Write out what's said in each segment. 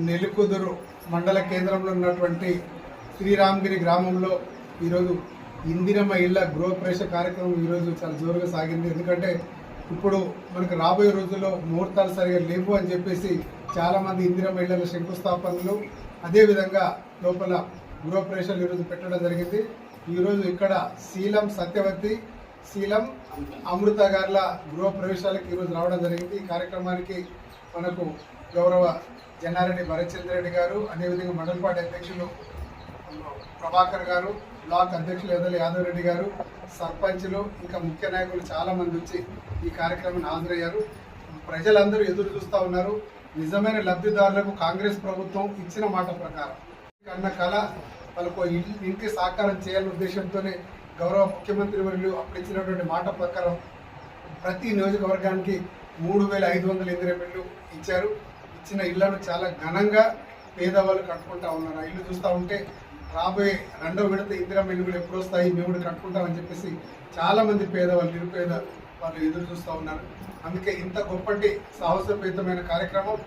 నెల్లికుదురు మండల కేంద్రంలో ఉన్నటువంటి శ్రీరామగిరి గ్రామంలో ఈరోజు ఇందిరమ్మ ఇళ్ల గృహప్రవేశ కార్యక్రమం ఈరోజు చాలా జోరుగా సాగింది. ఎందుకంటే ఇప్పుడు మనకు రాబోయే రోజుల్లో ముహూర్తాలు సరిగా లేవు అని చెప్పేసి చాలామంది ఇందిరమ్మ ఇళ్ల శంకుస్థాపనలు అదేవిధంగా లోపల గృహప్రవేశాలు ఈరోజు పెట్టడం జరిగింది. ఈరోజు ఇక్కడ శీలం సత్యవతి, శీలం అమృత గారుల గృహప్రవేశాలకు ఈరోజు రావడం జరిగింది. ఈ కార్యక్రమానికి మనకు గౌరవ జన్నారెడ్డి భరత్చంద్రెడ్డి గారు, అదేవిధంగా మండల పార్టీ అధ్యక్షులు ప్రభాకర్ గారు, బ్లాక్ అధ్యక్షులు యాదవ్ రెడ్డి గారు, సర్పంచులు, ఇంకా ముఖ్య నాయకులు చాలామంది వచ్చి ఈ కార్యక్రమాన్ని హాజరయ్యారు. ప్రజలందరూ ఎదురు చూస్తూ ఉన్నారు. నిజమైన లబ్ధిదారులకు కాంగ్రెస్ ప్రభుత్వం ఇచ్చిన మాట ప్రకారం అన్న కళ వాళ్ళకు ఇంటికి సాకారం చేయాలనే ఉద్దేశంతోనే గౌరవ ముఖ్యమంత్రి వర్యులు అప్పుడు ఇచ్చినటువంటి మాట ప్రకారం ప్రతి నియోజకవర్గానికి 3,500 ఇందిరమ్మ ఇళ్ళు ఇచ్చారు. ఇచ్చిన ఇళ్లను చాలా ఘనంగా పేదవాళ్ళు కట్టుకుంటా ఉన్నారు. ఆ ఇల్లు చూస్తూ ఉంటే రాబోయే రెండవ విడత ఇందిరమ్మ ఇల్లు కూడా ఎప్పుడు వస్తాయి, మేము కూడా కట్టుకుంటామని చెప్పేసి చాలామంది పేదవాళ్ళు, నిరుపేద వాళ్ళు ఎదురు చూస్తూ ఉన్నారు. అందుకే ఇంత గొప్పటి సాహసోపేతమైన కార్యక్రమం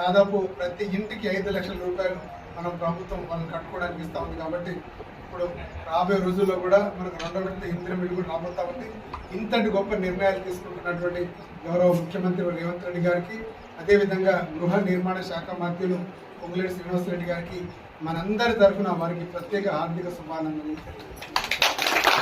దాదాపు ప్రతి ఇంటికి 5 లక్షల రూపాయలు మనం ప్రభుత్వం వాళ్ళని కట్టుకోవడానికి ఇస్తూ ఉంది. కాబట్టి ఇప్పుడు రాబోయే రోజుల్లో కూడా మనకు రెండవ విడత ఇందిరమ్మ ఇల్లు కూడా రాబోతా ఉంది. ఇంతటి గొప్ప నిర్ణయాలు తీసుకుంటున్నటువంటి గౌరవ ముఖ్యమంత్రి రేవంత్ రెడ్డి గారికి, అదేవిధంగా గృహ నిర్మాణ శాఖ మంత్రులు పొంగులేటి శ్రీనివాసరెడ్డి గారికి మనందరి తరఫున వారికి ప్రత్యేక ఆర్థిక శుభానందనలు.